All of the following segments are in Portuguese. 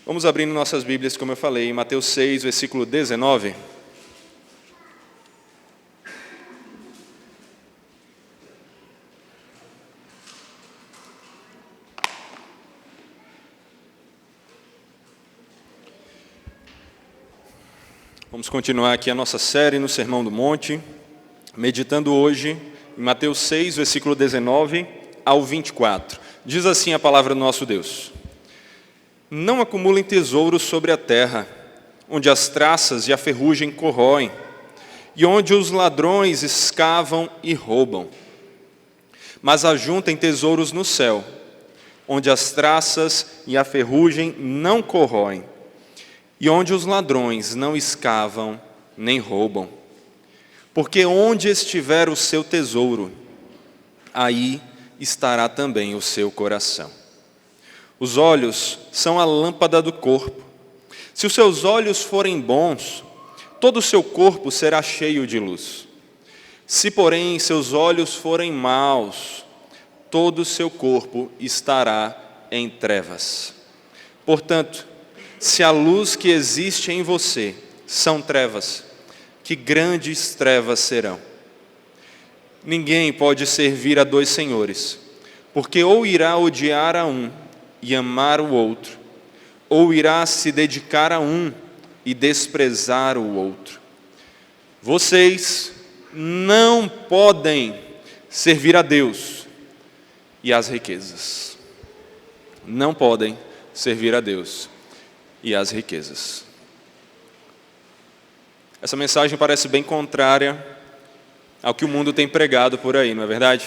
Vamos abrindo nossas Bíblias, como eu falei, em Mateus 6, versículo 19. Vamos continuar aqui a nossa série no Sermão do Monte, meditando hoje em Mateus 6, versículo 19 ao 24. Diz assim a palavra do nosso Deus: Não acumulem tesouros sobre a terra, onde as traças e a ferrugem corroem, e onde os ladrões escavam e roubam. Mas ajuntem tesouros no céu, onde as traças e a ferrugem não corroem, e onde os ladrões não escavam nem roubam. Porque onde estiver o seu tesouro, aí estará também o seu coração. Os olhos são a lâmpada do corpo. Se os seus olhos forem bons, todo o seu corpo será cheio de luz. Se, porém, seus olhos forem maus, todo o seu corpo estará em trevas. Portanto, se a luz que existe em você são trevas, que grandes trevas serão. Ninguém pode servir a dois senhores, porque ou irá odiar a um e amar o outro, ou irá se dedicar a um e desprezar o outro. Vocês não podem servir a Deus e às riquezas. Não podem servir a Deus e às riquezas. Essa mensagem parece bem contrária ao que o mundo tem pregado por aí, não é verdade?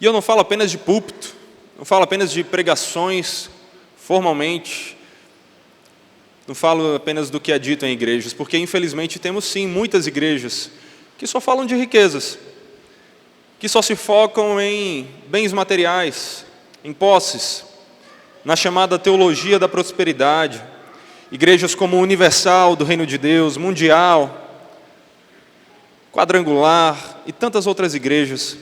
E eu não falo apenas de púlpito, não falo apenas de pregações formalmente, não falo apenas do que é dito em igrejas, porque infelizmente temos sim muitas igrejas que só falam de riquezas, que só se focam em bens materiais, em posses, na chamada teologia da prosperidade. Igrejas como Universal, do Reino de Deus, Mundial, Quadrangular e tantas outras igrejas,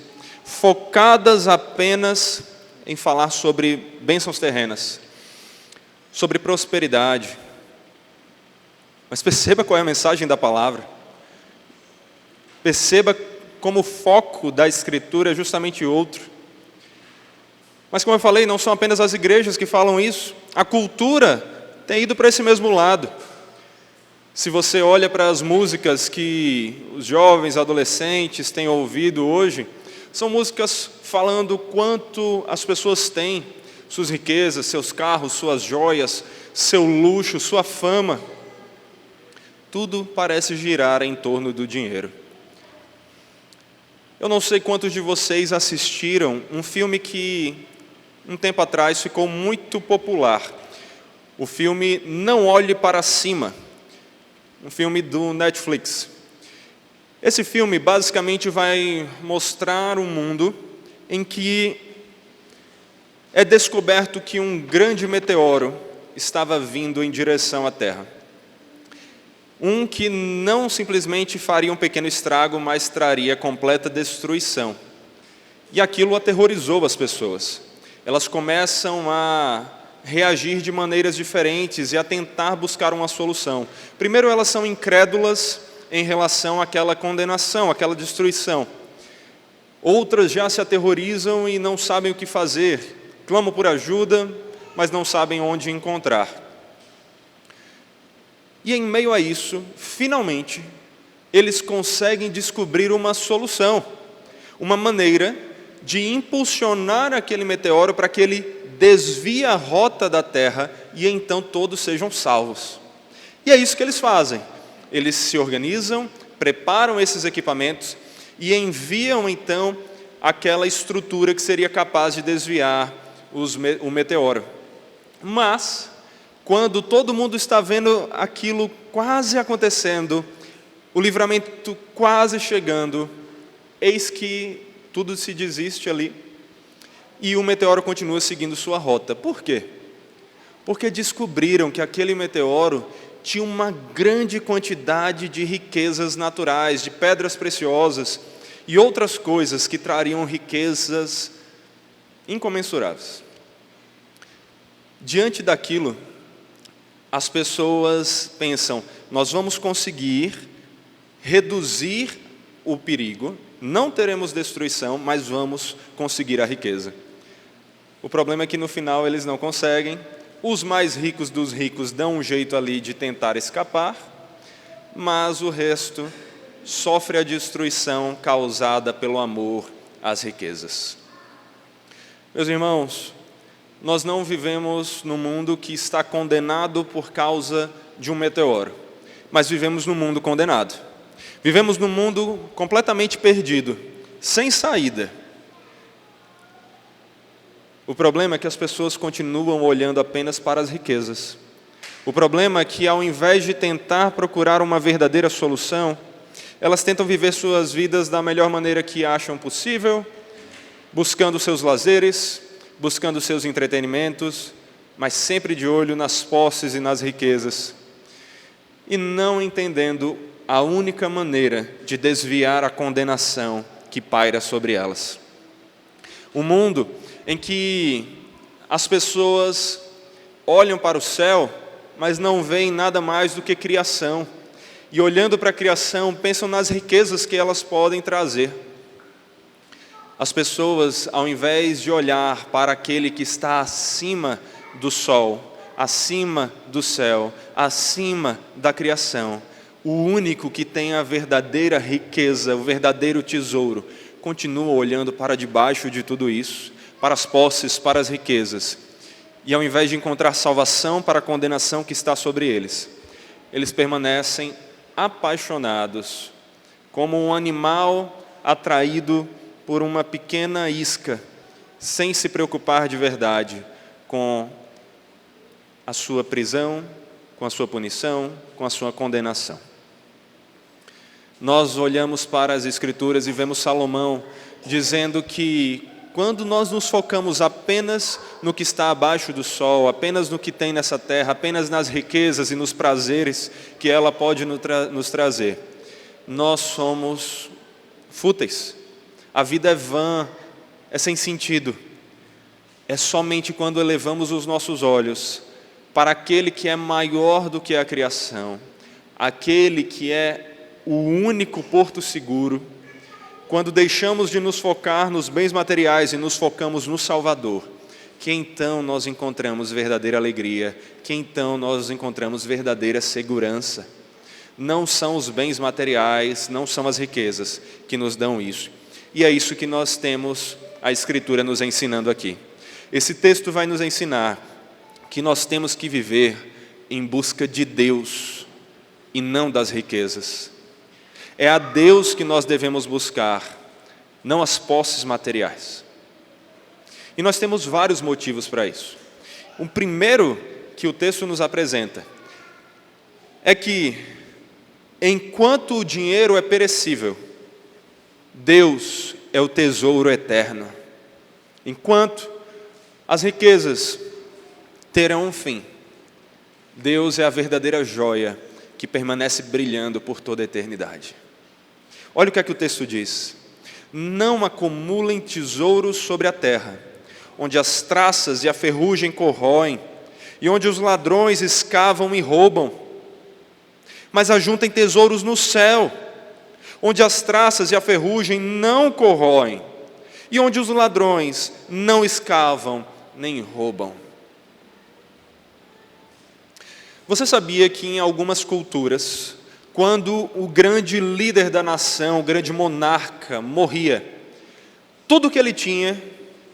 focadas apenas em falar sobre bênçãos terrenas, sobre prosperidade. Mas perceba qual é a mensagem da palavra. Perceba como o foco da Escritura é justamente outro. Mas como eu falei, não são apenas as igrejas que falam isso. A cultura tem ido para esse mesmo lado. Se você olha para as músicas que os jovens, adolescentes têm ouvido hoje, são músicas falando quanto as pessoas têm, suas riquezas, seus carros, suas joias, seu luxo, sua fama. Tudo parece girar em torno do dinheiro. Eu não sei quantos de vocês assistiram um filme que um tempo atrás ficou muito popular. O filme Não Olhe Para Cima, um filme do Netflix. Esse filme basicamente vai mostrar um mundo em que é descoberto que um grande meteoro estava vindo em direção à Terra. Um que não simplesmente faria um pequeno estrago, mas traria completa destruição. E aquilo aterrorizou as pessoas. Elas começam a reagir de maneiras diferentes e a tentar buscar uma solução. Primeiro, elas são incrédulas em relação àquela condenação, àquela destruição. Outras já se aterrorizam e não sabem o que fazer. Clamam por ajuda, mas não sabem onde encontrar. E em meio a isso, finalmente, eles conseguem descobrir uma solução, uma maneira de impulsionar aquele meteoro para que ele desvie a rota da Terra e então todos sejam salvos. E é isso que eles fazem. Eles se organizam, preparam esses equipamentos e enviam então aquela estrutura que seria capaz de desviar o meteoro. Mas, quando todo mundo está vendo aquilo quase acontecendo, o livramento quase chegando, eis que tudo se desiste ali e o meteoro continua seguindo sua rota. Por quê? Porque descobriram que aquele meteoro tinha uma grande quantidade de riquezas naturais, de pedras preciosas e outras coisas que trariam riquezas incomensuráveis. Diante daquilo, as pessoas pensam, nós vamos conseguir reduzir o perigo, não teremos destruição, mas vamos conseguir a riqueza. O problema é que no final eles não conseguem, os mais ricos dos ricos dão um jeito ali de tentar escapar, mas o resto sofre a destruição causada pelo amor às riquezas. Meus irmãos, nós não vivemos num mundo que está condenado por causa de um meteoro, mas vivemos num mundo condenado. Vivemos num mundo completamente perdido, sem saída. O problema é que as pessoas continuam olhando apenas para as riquezas. O problema é que, ao invés de tentar procurar uma verdadeira solução, elas tentam viver suas vidas da melhor maneira que acham possível, buscando seus lazeres, buscando seus entretenimentos, mas sempre de olho nas posses e nas riquezas, e não entendendo a única maneira de desviar a condenação que paira sobre elas. Um mundo em que as pessoas olham para o céu, mas não veem nada mais do que criação, e olhando para a criação, pensam nas riquezas que elas podem trazer. As pessoas, ao invés de olhar para aquele que está acima do sol, acima do céu, acima da criação, o único que tem a verdadeira riqueza, o verdadeiro tesouro, continua olhando para debaixo de tudo isso, para as posses, para as riquezas. E ao invés de encontrar salvação para a condenação que está sobre eles, eles permanecem apaixonados, como um animal atraído por uma pequena isca, sem se preocupar de verdade com a sua prisão, com a sua punição, com a sua condenação. Nós olhamos para as Escrituras e vemos Salomão dizendo que quando nós nos focamos apenas no que está abaixo do sol, apenas no que tem nessa terra, apenas nas riquezas e nos prazeres que ela pode nos trazer, nós somos fúteis. A vida é vã, é sem sentido. É somente quando elevamos os nossos olhos para aquele que é maior do que a criação, aquele que é o único porto seguro, quando deixamos de nos focar nos bens materiais e nos focamos no Salvador, que então nós encontramos verdadeira alegria, que então nós encontramos verdadeira segurança. Não são os bens materiais, não são as riquezas que nos dão isso. E é isso que nós temos a Escritura nos ensinando aqui. Esse texto vai nos ensinar que nós temos que viver em busca de Deus e não das riquezas. É a Deus que nós devemos buscar, não as posses materiais. E nós temos vários motivos para isso. O primeiro que o texto nos apresenta é que, enquanto o dinheiro é perecível, Deus é o tesouro eterno. Enquanto as riquezas terão um fim, Deus é a verdadeira joia que permanece brilhando por toda a eternidade. Olha o que é que o texto diz: não acumulem tesouros sobre a terra, onde as traças e a ferrugem corroem, e onde os ladrões escavam e roubam, mas ajuntem tesouros no céu, onde as traças e a ferrugem não corroem, e onde os ladrões não escavam nem roubam. Você sabia que em algumas culturas, quando o grande líder da nação, o grande monarca, morria, tudo que ele tinha,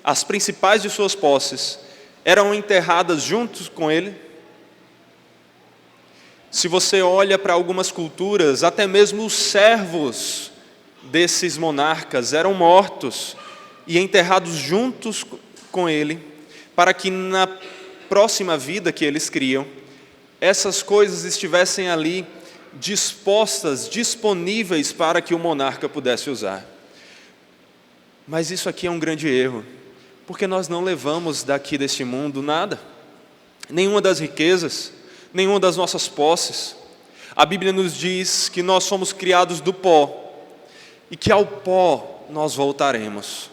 as principais de suas posses, eram enterradas juntos com ele? Se você olha para algumas culturas, até mesmo os servos desses monarcas eram mortos e enterrados juntos com ele, para que na próxima vida que eles criam, essas coisas estivessem ali dispostas, disponíveis para que o monarca pudesse usar. Mas isso aqui é um grande erro, porque nós não levamos daqui deste mundo nada, nenhuma das riquezas, nenhuma das nossas posses. A Bíblia nos diz que nós somos criados do pó, e que ao pó nós voltaremos.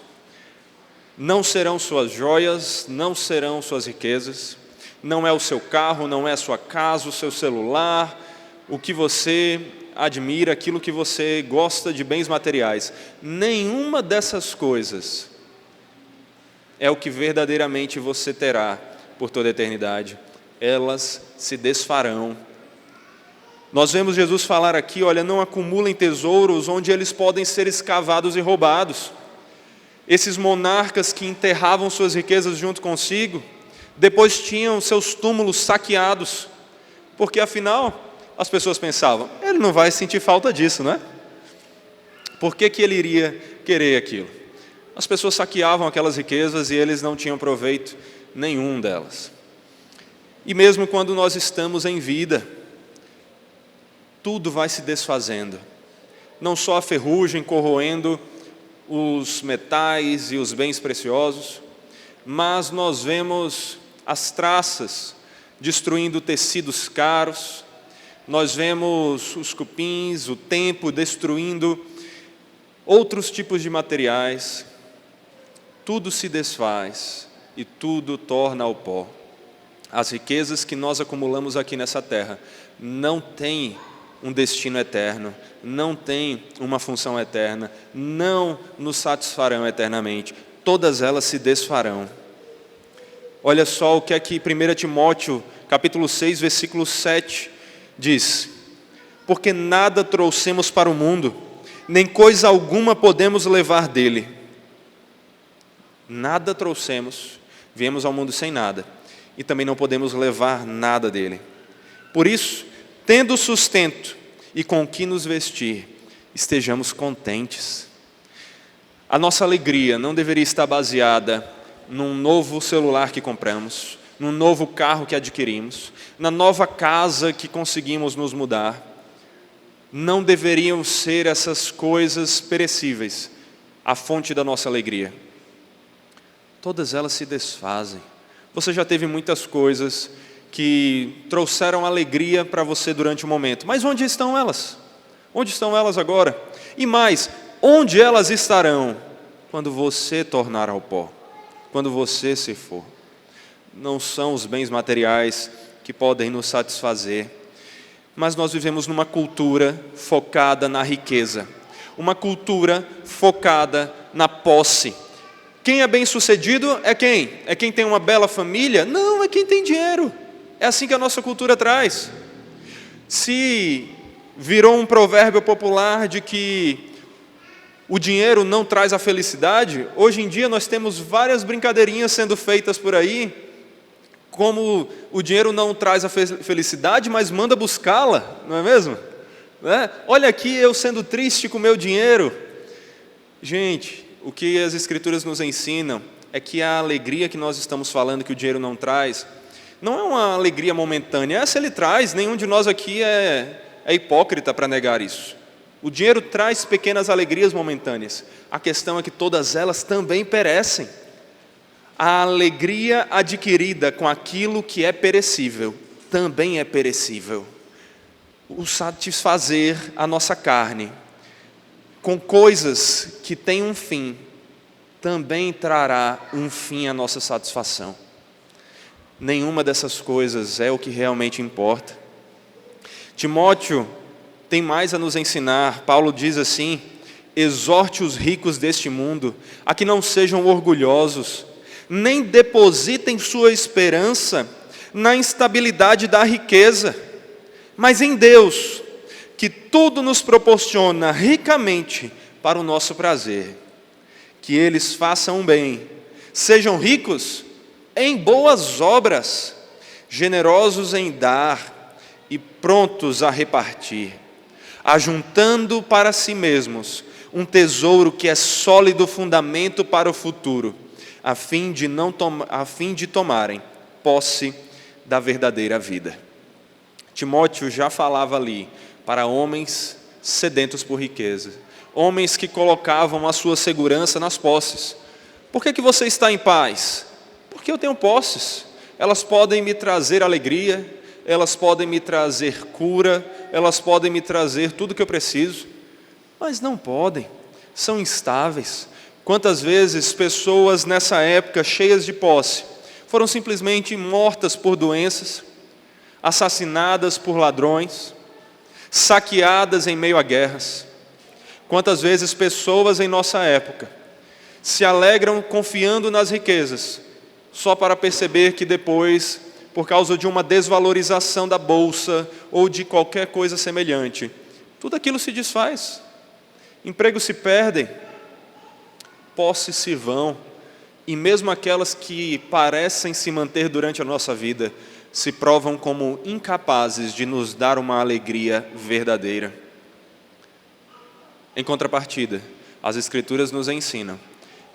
Não serão suas joias, não serão suas riquezas, não é o seu carro, não é a sua casa, o seu celular, o que você admira, aquilo que você gosta de bens materiais. Nenhuma dessas coisas é o que verdadeiramente você terá por toda a eternidade. Elas se desfarão. Nós vemos Jesus falar aqui, olha, não acumulem tesouros onde eles podem ser escavados e roubados. Esses monarcas que enterravam suas riquezas junto consigo, depois tinham seus túmulos saqueados, porque afinal as pessoas pensavam, ele não vai sentir falta disso, não é? Por que ele iria querer aquilo? As pessoas saqueavam aquelas riquezas e eles não tinham proveito nenhum delas. E mesmo quando nós estamos em vida, tudo vai se desfazendo. Não só a ferrugem corroendo os metais e os bens preciosos, mas nós vemos as traças destruindo tecidos caros, nós vemos os cupins, o tempo destruindo outros tipos de materiais. Tudo se desfaz e tudo torna ao pó. As riquezas que nós acumulamos aqui nessa terra não têm um destino eterno, não têm uma função eterna, não nos satisfarão eternamente. Todas elas se desfarão. Olha só o que é que 1 Timóteo, capítulo 6, versículo 7, diz: porque nada trouxemos para o mundo, nem coisa alguma podemos levar dele. Nada trouxemos, viemos ao mundo sem nada, e também não podemos levar nada dele. Por isso, tendo sustento e com o que nos vestir, estejamos contentes. A nossa alegria não deveria estar baseada num novo celular que compramos, num novo carro que adquirimos, na nova casa que conseguimos nos mudar. Não deveriam ser essas coisas perecíveis a fonte da nossa alegria. Todas elas se desfazem. Você já teve muitas coisas que trouxeram alegria para você durante o momento, mas onde estão elas? Onde estão elas agora? E mais, onde elas estarão quando você tornar ao pó? Quando você se for? Não são os bens materiais que podem nos satisfazer, mas nós vivemos numa cultura focada na riqueza, uma cultura focada na posse. Quem é bem-sucedido é quem? É quem tem uma bela família? Não, é quem tem dinheiro. É assim que a nossa cultura traz. Se virou um provérbio popular de que o dinheiro não traz a felicidade, hoje em dia nós temos várias brincadeirinhas sendo feitas por aí, como o dinheiro não traz a felicidade, mas manda buscá-la, não é mesmo? Olha aqui eu sendo triste com o meu dinheiro. Gente, o que as Escrituras nos ensinam é que a alegria que nós estamos falando que o dinheiro não traz, não é uma alegria momentânea. Essa ele traz, nenhum de nós aqui é hipócrita para negar isso. O dinheiro traz pequenas alegrias momentâneas. A questão é que todas elas também perecem. A alegria adquirida com aquilo que é perecível, também é perecível. O satisfazer a nossa carne com coisas que têm um fim, também trará um fim à nossa satisfação. Nenhuma dessas coisas é o que realmente importa. Timóteo tem mais a nos ensinar. Paulo diz assim: exorte os ricos deste mundo a que não sejam orgulhosos, nem depositem sua esperança na instabilidade da riqueza, mas em Deus, que tudo nos proporciona ricamente para o nosso prazer. Que eles façam bem, sejam ricos em boas obras, generosos em dar e prontos a repartir, ajuntando para si mesmos um tesouro que é sólido fundamento para o futuro, a fim de tomarem posse da verdadeira vida. Timóteo já falava ali para homens sedentos por riqueza, homens que colocavam a sua segurança nas posses. Por que você está em paz? Porque eu tenho posses. Elas podem me trazer alegria, elas podem me trazer cura, elas podem me trazer tudo que eu preciso, mas não podem, são instáveis. Quantas vezes pessoas nessa época cheias de posse foram simplesmente mortas por doenças, assassinadas por ladrões, saqueadas em meio a guerras. Quantas vezes pessoas em nossa época se alegram confiando nas riquezas, só para perceber que depois, por causa de uma desvalorização da bolsa ou de qualquer coisa semelhante, tudo aquilo se desfaz, empregos se perdem, posses se vão, e mesmo aquelas que parecem se manter durante a nossa vida, se provam como incapazes de nos dar uma alegria verdadeira. Em contrapartida, as Escrituras nos ensinam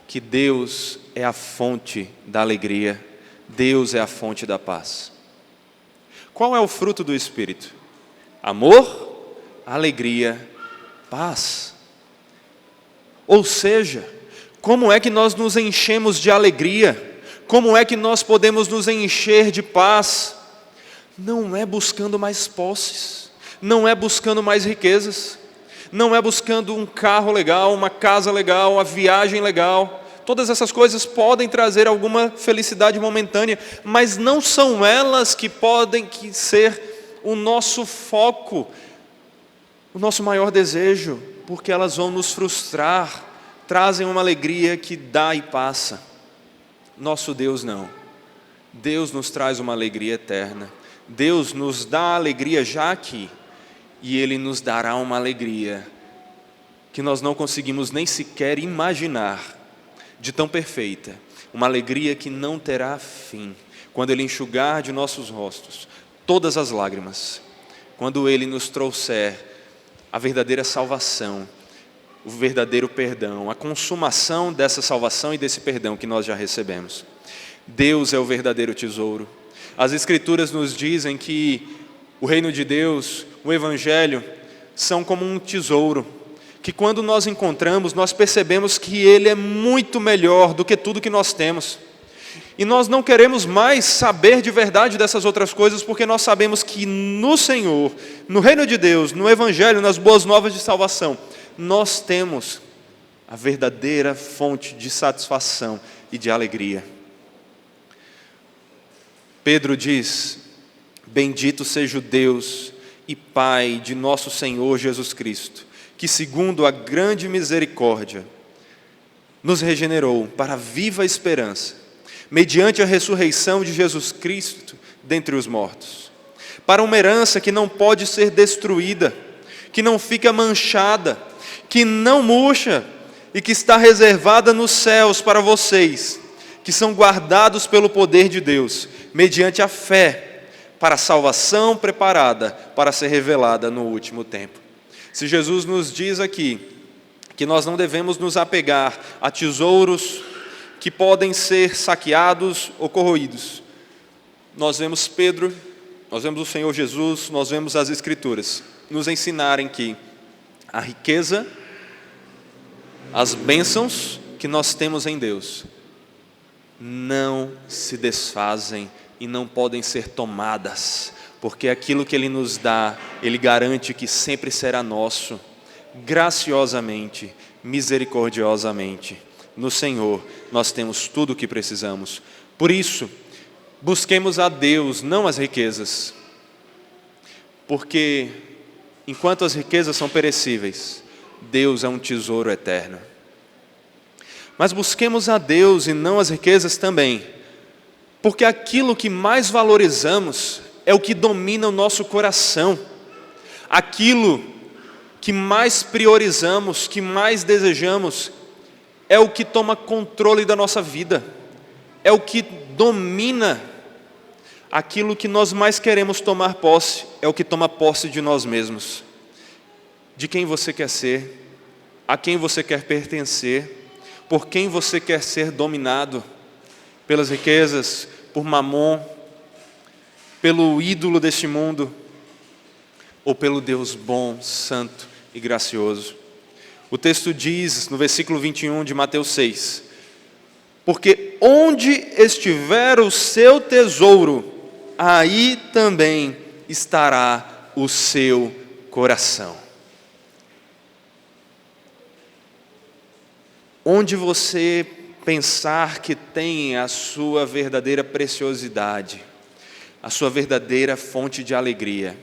que Deus é a fonte da alegria, Deus é a fonte da paz. Qual é o fruto do Espírito? Amor, alegria, paz. Ou seja, como é que nós nos enchemos de alegria? Como é que nós podemos nos encher de paz? Não é buscando mais posses, não é buscando mais riquezas, não é buscando um carro legal, uma casa legal, uma viagem legal. Todas essas coisas podem trazer alguma felicidade momentânea, mas não são elas que podem ser o nosso foco, o nosso maior desejo, porque elas vão nos frustrar, trazem uma alegria que dá e passa. Nosso Deus não. Deus nos traz uma alegria eterna. Deus nos dá alegria já aqui, e Ele nos dará uma alegria que nós não conseguimos nem sequer imaginar, de tão perfeita, uma alegria que não terá fim, quando Ele enxugar de nossos rostos todas as lágrimas, quando Ele nos trouxer a verdadeira salvação, o verdadeiro perdão, a consumação dessa salvação e desse perdão que nós já recebemos. Deus é o verdadeiro tesouro. As Escrituras nos dizem que o reino de Deus, o Evangelho, são como um tesouro, que quando nós encontramos, nós percebemos que ele é muito melhor do que tudo que nós temos. E nós não queremos mais saber de verdade dessas outras coisas, porque nós sabemos que no Senhor, no reino de Deus, no Evangelho, nas boas novas de salvação, nós temos a verdadeira fonte de satisfação e de alegria. Pedro diz: bendito seja o Deus e Pai de nosso Senhor Jesus Cristo, que segundo a grande misericórdia nos regenerou para a viva esperança, mediante a ressurreição de Jesus Cristo dentre os mortos, para uma herança que não pode ser destruída, que não fica manchada, que não murcha e que está reservada nos céus para vocês, que são guardados pelo poder de Deus, mediante a fé, para a salvação preparada para ser revelada no último tempo. Se Jesus nos diz aqui que nós não devemos nos apegar a tesouros que podem ser saqueados ou corroídos, nós vemos Pedro, nós vemos o Senhor Jesus, nós vemos as Escrituras nos ensinarem que a riqueza, as bênçãos que nós temos em Deus não se desfazem e não podem ser tomadas, porque aquilo que Ele nos dá, Ele garante que sempre será nosso, graciosamente, misericordiosamente. No Senhor nós temos tudo o que precisamos. Por isso, busquemos a Deus, não as riquezas, porque enquanto as riquezas são perecíveis, Deus é um tesouro eterno. Mas busquemos a Deus e não as riquezas também, porque aquilo que mais valorizamos é o que domina o nosso coração, aquilo que mais priorizamos, que mais desejamos, é o que toma controle da nossa vida, é o que domina aquilo que nós mais queremos tomar posse, é o que toma posse de nós mesmos, de quem você quer ser, a quem você quer pertencer, por quem você quer ser dominado, pelas riquezas, por Mamon, pelo ídolo deste mundo, ou pelo Deus bom, santo e gracioso. O texto diz, no versículo 21 de Mateus 6, porque onde estiver o seu tesouro, aí também estará o seu coração. Onde você pensar que tem a sua verdadeira preciosidade, a sua verdadeira fonte de alegria,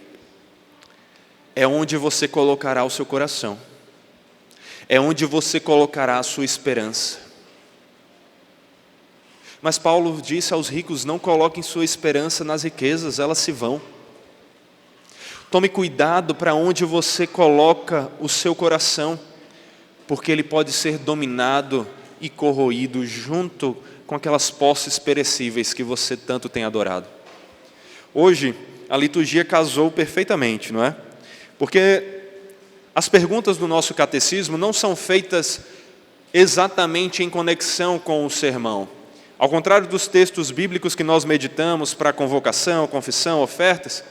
é onde você colocará o seu coração, é onde você colocará a sua esperança. Mas Paulo disse aos ricos: não coloquem sua esperança nas riquezas, elas se vão. Tome cuidado para onde você coloca o seu coração, porque ele pode ser dominado e corroído junto com aquelas posses perecíveis que você tanto tem adorado. Hoje, a liturgia casou perfeitamente, não é? Porque as perguntas do nosso catecismo não são feitas exatamente em conexão com o sermão. Ao contrário dos textos bíblicos que nós meditamos para convocação, confissão, ofertas,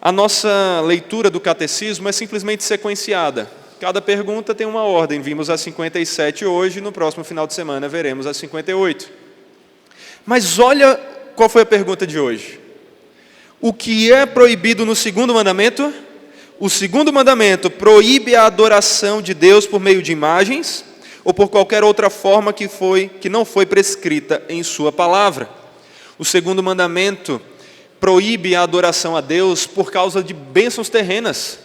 a nossa leitura do catecismo é simplesmente sequenciada. Cada pergunta tem uma ordem. Vimos as 57 hoje, no próximo final de semana veremos as 58. Mas olha qual foi a pergunta de hoje. O que é proibido no segundo mandamento? O segundo mandamento proíbe a adoração de Deus por meio de imagens ou por qualquer outra forma que não foi prescrita em sua palavra. O segundo mandamento proíbe a adoração a Deus por causa de bênçãos terrenas.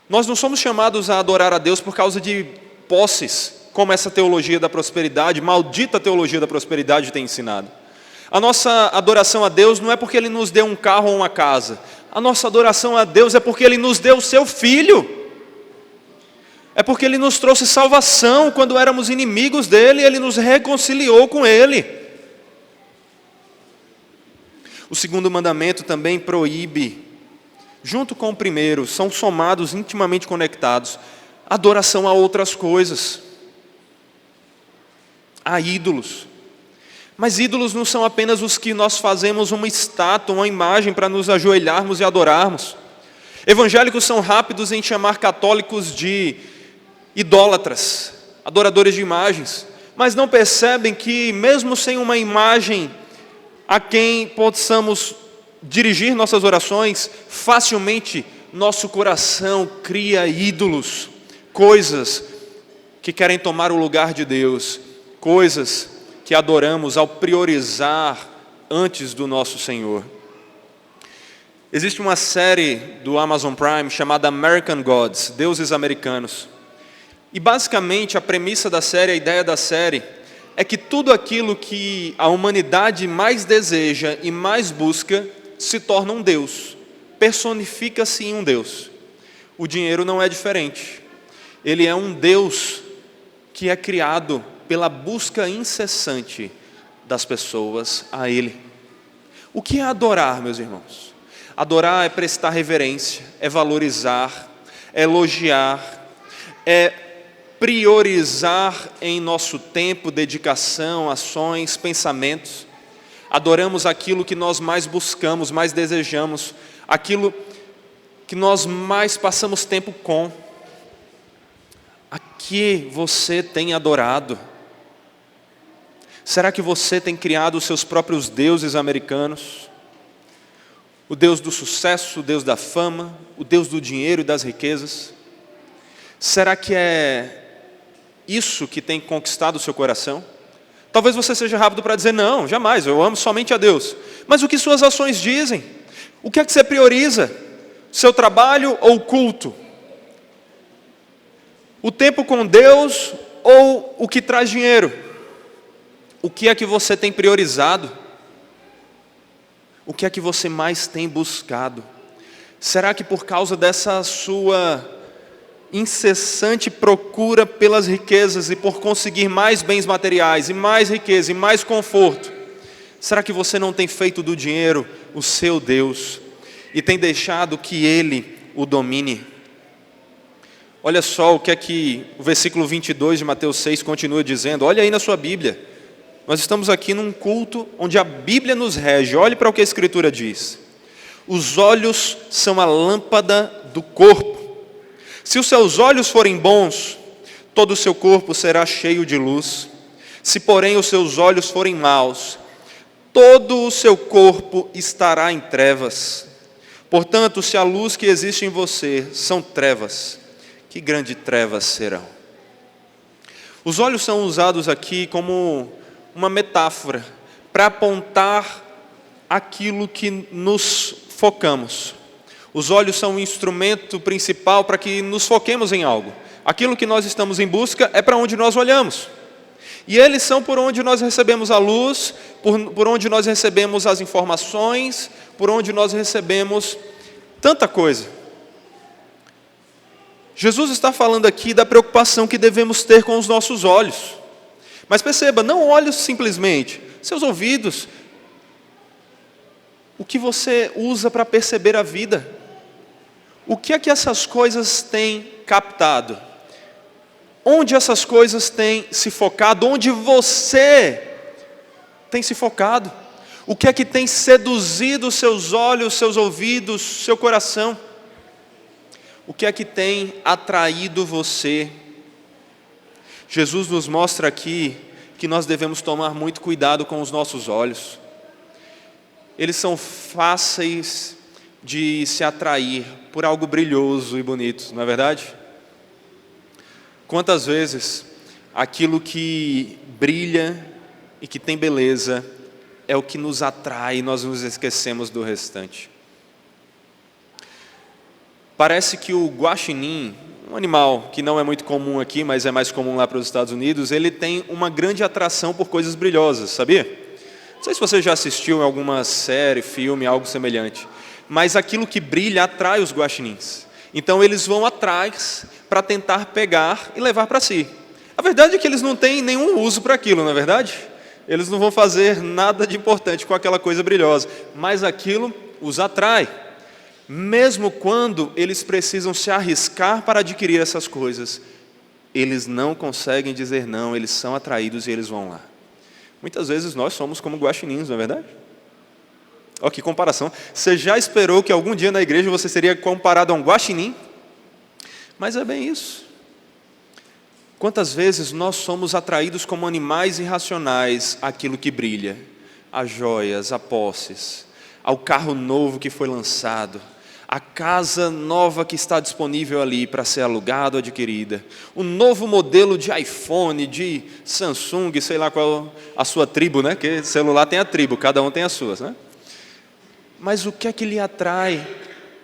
Nós não somos chamados a adorar a Deus por causa de posses, como essa teologia da prosperidade, maldita teologia da prosperidade tem ensinado. A nossa adoração a Deus não é porque Ele nos deu um carro ou uma casa. A nossa adoração a Deus é porque Ele nos deu o Seu Filho. É porque Ele nos trouxe salvação quando éramos inimigos dEle, Ele nos reconciliou com Ele. O segundo mandamento também proíbe, junto com o primeiro, são somados, intimamente conectados, adoração a outras coisas, a ídolos. Mas ídolos não são apenas os que nós fazemos uma estátua, uma imagem para nos ajoelharmos e adorarmos. Evangélicos são rápidos em chamar católicos de idólatras, adoradores de imagens, mas não percebem que mesmo sem uma imagem a quem possamos dirigir nossas orações, facilmente nosso coração cria ídolos, coisas que querem tomar o lugar de Deus, coisas que adoramos ao priorizar antes do nosso Senhor. Existe uma série do Amazon Prime chamada American Gods, Deuses Americanos. E basicamente a premissa da série, a ideia da série, é que tudo aquilo que a humanidade mais deseja e mais busca se torna um Deus, personifica-se em um Deus. O dinheiro não é diferente. Ele é um Deus que é criado pela busca incessante das pessoas a Ele. O que é adorar, meus irmãos? Adorar é prestar reverência, é valorizar, é elogiar, é priorizar em nosso tempo, dedicação, ações, pensamentos. Adoramos aquilo que nós mais buscamos, mais desejamos, aquilo que nós mais passamos tempo com. A que você tem adorado? Será que você tem criado os seus próprios deuses americanos? O Deus do sucesso, o Deus da fama, o Deus do dinheiro e das riquezas? Será que é isso que tem conquistado o seu coração? Talvez você seja rápido para dizer: não, jamais, eu amo somente a Deus. Mas o que suas ações dizem? O que é que você prioriza? Seu trabalho ou o culto? O tempo com Deus ou o que traz dinheiro? O que é que você tem priorizado? O que é que você mais tem buscado? Será que por causa dessa sua incessante procura pelas riquezas e por conseguir mais bens materiais e mais riqueza e mais conforto, será que você não tem feito do dinheiro o seu Deus e tem deixado que ele o domine? Olha só o que é que o versículo 22 de Mateus 6 continua dizendo. Olha aí na sua Bíblia. Nós estamos aqui num culto onde a Bíblia nos rege. Olhe para o que a Escritura diz. Os olhos são a lâmpada do corpo. Se os seus olhos forem bons, todo o seu corpo será cheio de luz. Se, porém, os seus olhos forem maus, todo o seu corpo estará em trevas. Portanto, se a luz que existe em você são trevas, que grandes trevas serão. Os olhos são usados aqui como uma metáfora para apontar aquilo que nos focamos. Os olhos são o instrumento principal para que nos foquemos em algo. Aquilo que nós estamos em busca é para onde nós olhamos. E eles são por onde nós recebemos a luz, por onde nós recebemos as informações, por onde nós recebemos tanta coisa. Jesus está falando aqui da preocupação que devemos ter com os nossos olhos. Mas perceba, não olhos simplesmente, seus ouvidos, o que você usa para perceber a vida. O que é que essas coisas têm captado? Onde essas coisas têm se focado? Onde você tem se focado? O que é que tem seduzido seus olhos, seus ouvidos, seu coração? O que é que tem atraído você? Jesus nos mostra aqui que nós devemos tomar muito cuidado com os nossos olhos. Eles são fáceis de se atrair por algo brilhoso e bonito, não é verdade? Quantas vezes aquilo que brilha e que tem beleza é o que nos atrai e nós nos esquecemos do restante. Parece que o guaxinim, um animal que não é muito comum aqui, mas é mais comum lá para os Estados Unidos, ele tem uma grande atração por coisas brilhosas, sabia? Não sei se você já assistiu em alguma série, filme, algo semelhante, mas aquilo que brilha atrai os guaxinins. Então eles vão atrás para tentar pegar e levar para si. A verdade é que eles não têm nenhum uso para aquilo, não é verdade? Eles não vão fazer nada de importante com aquela coisa brilhosa, mas aquilo os atrai. Mesmo quando eles precisam se arriscar para adquirir essas coisas, eles não conseguem dizer não, eles são atraídos e eles vão lá. Muitas vezes nós somos como guaxinins, não é verdade? Olha que comparação. Você já esperou que algum dia na igreja você seria comparado a um guaxinim? Mas é bem isso. Quantas vezes nós somos atraídos como animais irracionais àquilo que brilha, a joias, a posses, ao carro novo que foi lançado, a casa nova que está disponível ali para ser alugada ou adquirida, o novo modelo de iPhone, de Samsung, sei lá qual a sua tribo, né? Porque celular tem a tribo, cada um tem as suas, né? Mas o que é que lhe atrai?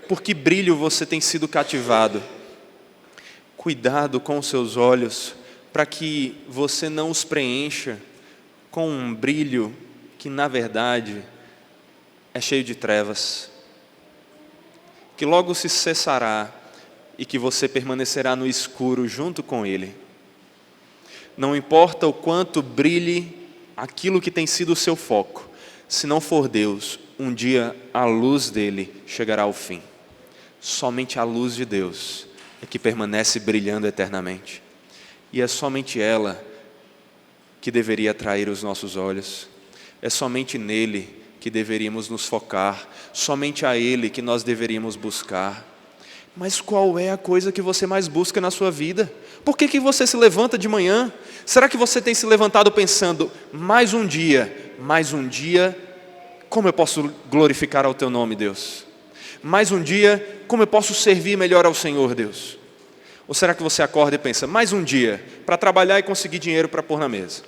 Por que brilho você tem sido cativado? Cuidado com os seus olhos, para que você não os preencha com um brilho que, na verdade, é cheio de trevas, que logo se cessará e que você permanecerá no escuro junto com ele. Não importa o quanto brilhe aquilo que tem sido o seu foco, se não for Deus, um dia a luz dele chegará ao fim. Somente a luz de Deus é que permanece brilhando eternamente. E é somente ela que deveria atrair os nossos olhos. É somente nele que deveríamos nos focar. Somente a ele que nós deveríamos buscar. Mas qual é a coisa que você mais busca na sua vida? Por que você se levanta de manhã? Será que você tem se levantado pensando, mais um dia, como eu posso glorificar ao teu nome, Deus? Mais um dia, como eu posso servir melhor ao Senhor, Deus? Ou será que você acorda e pensa, mais um dia, para trabalhar e conseguir dinheiro para pôr na mesa?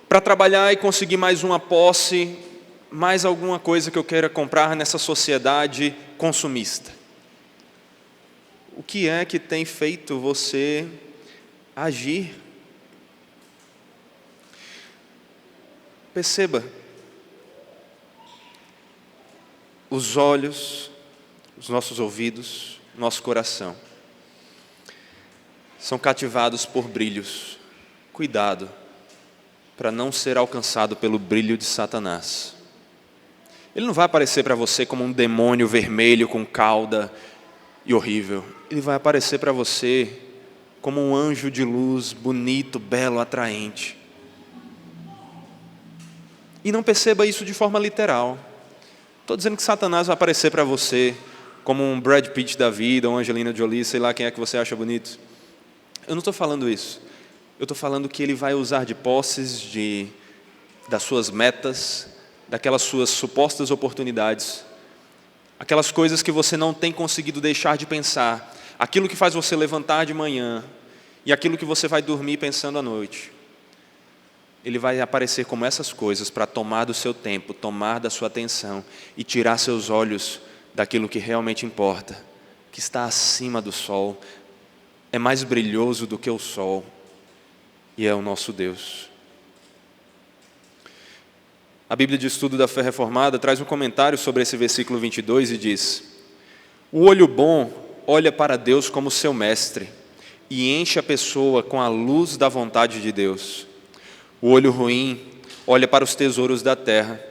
Para trabalhar e conseguir mais uma posse, mais alguma coisa que eu queira comprar nessa sociedade consumista? O que é que tem feito você agir? Perceba, os olhos, os nossos ouvidos, nosso coração são cativados por brilhos. Cuidado para não ser alcançado pelo brilho de Satanás. Ele não vai aparecer para você como um demônio vermelho com cauda e horrível. Ele vai aparecer para você como um anjo de luz, bonito, belo, atraente. E não perceba isso de forma literal. Estou dizendo que Satanás vai aparecer para você como um Brad Pitt da vida, uma Angelina Jolie, sei lá quem é que você acha bonito. Eu não estou falando isso. Eu estou falando que ele vai usar de posses, das suas metas, daquelas suas supostas oportunidades, aquelas coisas que você não tem conseguido deixar de pensar, aquilo que faz você levantar de manhã E aquilo que você vai dormir pensando à noite, ele vai aparecer como essas coisas para tomar do seu tempo, tomar da sua atenção e tirar seus olhos daquilo que realmente importa, que está acima do sol, é mais brilhoso do que o sol, e é o nosso Deus. A Bíblia de Estudo da Fé Reformada traz um comentário sobre esse versículo 22 e diz: o olho bom olha para Deus como seu mestre e enche a pessoa com a luz da vontade de Deus. O olho ruim olha para os tesouros da terra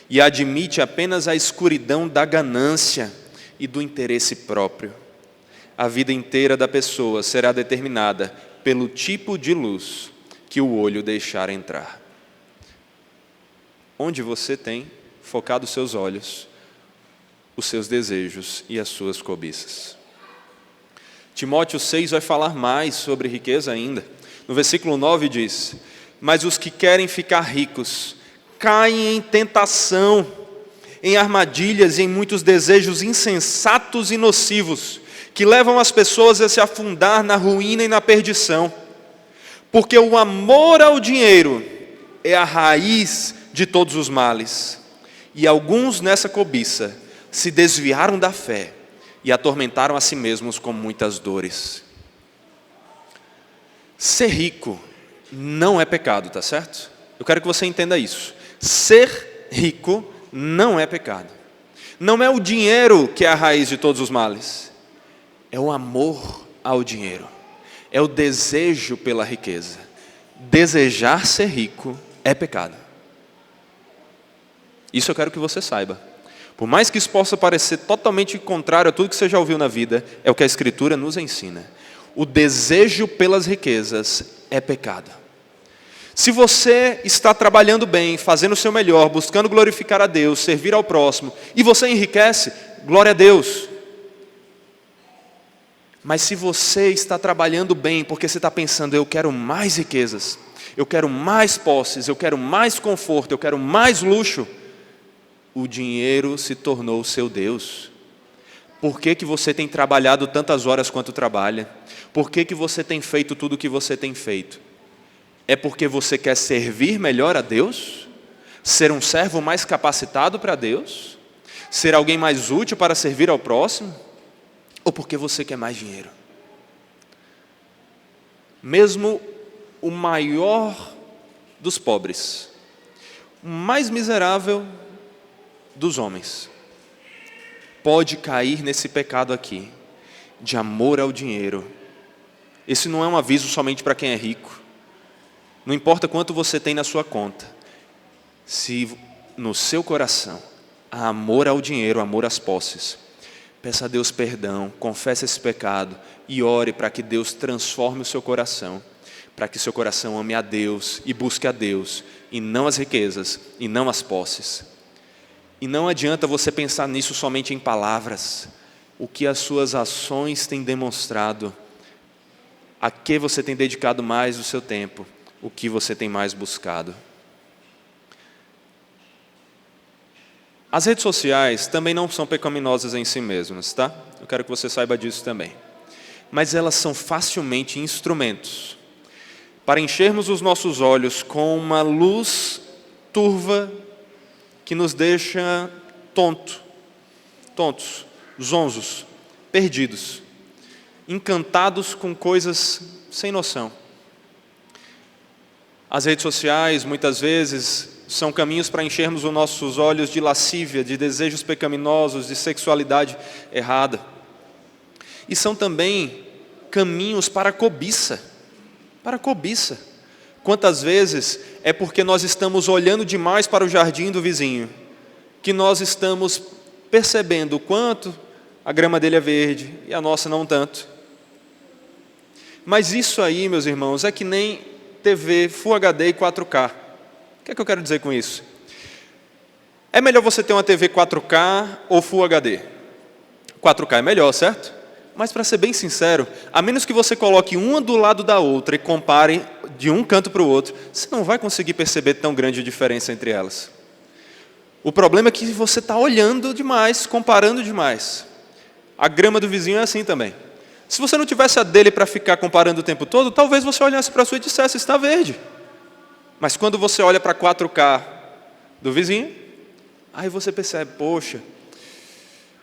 e admite apenas a escuridão da ganância e do interesse próprio. A vida inteira da pessoa será determinada pelo tipo de luz que o olho deixar entrar. Onde você tem focado os seus olhos, os seus desejos e as suas cobiças? Timóteo 6 vai falar mais sobre riqueza ainda. No versículo 9 diz: mas os que querem ficar ricos caem em tentação, em armadilhas e em muitos desejos insensatos e nocivos, que levam as pessoas a se afundar na ruína e na perdição. Porque o amor ao dinheiro é a raiz de todos os males. E alguns nessa cobiça se desviaram da fé e atormentaram a si mesmos com muitas dores. Ser rico não é pecado, tá certo? Eu quero que você entenda isso. Ser rico não é pecado. Não é o dinheiro que é a raiz de todos os males. É o amor ao dinheiro. É o desejo pela riqueza. Desejar ser rico é pecado. Isso eu quero que você saiba. Por mais que isso possa parecer totalmente contrário a tudo que você já ouviu na vida, é o que a Escritura nos ensina. O desejo pelas riquezas é pecado. Se você está trabalhando bem, fazendo o seu melhor, buscando glorificar a Deus, servir ao próximo, e você enriquece, glória a Deus. Mas se você está trabalhando bem, porque você está pensando, eu quero mais riquezas, eu quero mais posses, eu quero mais conforto, eu quero mais luxo, o dinheiro se tornou seu Deus. Por que que você tem trabalhado tantas horas quanto trabalha? Por que que você tem feito tudo o que você tem feito? É porque você quer servir melhor a Deus? Ser um servo mais capacitado para Deus? Ser alguém mais útil para servir ao próximo? Ou porque você quer mais dinheiro? Mesmo o maior dos pobres, o mais miserável dos homens, pode cair nesse pecado aqui, de amor ao dinheiro. Esse não é um aviso somente para quem é rico. Não importa quanto você tem na sua conta, se no seu coração há amor ao dinheiro, amor às posses, peça a Deus perdão, confesse esse pecado e ore para que Deus transforme o seu coração, para que seu coração ame a Deus e busque a Deus, e não as riquezas, e não as posses. E não adianta você pensar nisso somente em palavras. O que as suas ações têm demonstrado, a que você tem dedicado mais o seu tempo, o que você tem mais buscado. As redes sociais também não são pecaminosas em si mesmas, tá? Eu quero que você saiba disso também. Mas elas são facilmente instrumentos para enchermos os nossos olhos com uma luz turva que nos deixa tontos, zonzos, perdidos, encantados com coisas sem noção. As redes sociais, muitas vezes, são caminhos para enchermos os nossos olhos de lascívia, de desejos pecaminosos, de sexualidade errada. E são também caminhos para a cobiça. Para a cobiça. Quantas vezes é porque nós estamos olhando demais para o jardim do vizinho, que nós estamos percebendo o quanto a grama dele é verde e a nossa não tanto. Mas isso aí, meus irmãos, é que nem TV Full HD e 4K. O que é que eu quero dizer com isso? É melhor você ter uma TV 4K ou Full HD? 4K é melhor, certo? Mas para ser bem sincero, a menos que você coloque uma do lado da outra e compare de um canto para o outro, você não vai conseguir perceber tão grande diferença entre elas. O problema é que você está olhando demais, comparando demais. A grama do vizinho é assim também. Se você não tivesse a dele para ficar comparando o tempo todo, talvez você olhasse para a sua e dissesse, está verde. Mas quando você olha para 4K do vizinho, aí você percebe, poxa,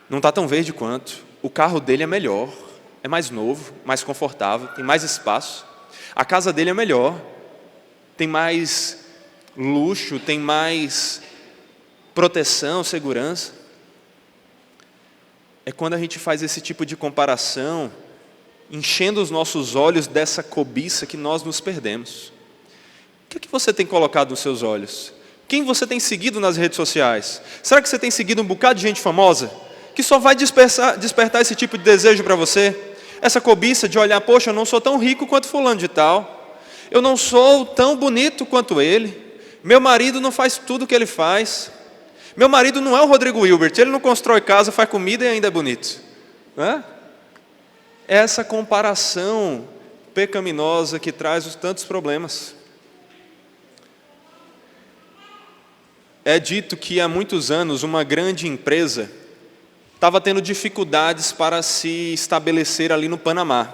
não está tão verde quanto. O carro dele é melhor, é mais novo, mais confortável, tem mais espaço. A casa dele é melhor, tem mais luxo, tem mais proteção, segurança. É quando a gente faz esse tipo de comparação, enchendo os nossos olhos dessa cobiça que nós nos perdemos. O que é que você tem colocado nos seus olhos? Quem você tem seguido nas redes sociais? Será que você tem seguido um bocado de gente famosa? Que só vai despertar esse tipo de desejo para você? Essa cobiça de olhar, poxa, eu não sou tão rico quanto fulano de tal. Eu não sou tão bonito quanto ele. Meu marido não faz tudo o que ele faz. Meu marido não é o Rodrigo Hilbert. Ele não constrói casa, faz comida e ainda é bonito. Não é essa comparação pecaminosa que traz tantos problemas. É dito que há muitos anos uma grande empresa estava tendo dificuldades para se estabelecer ali no Panamá.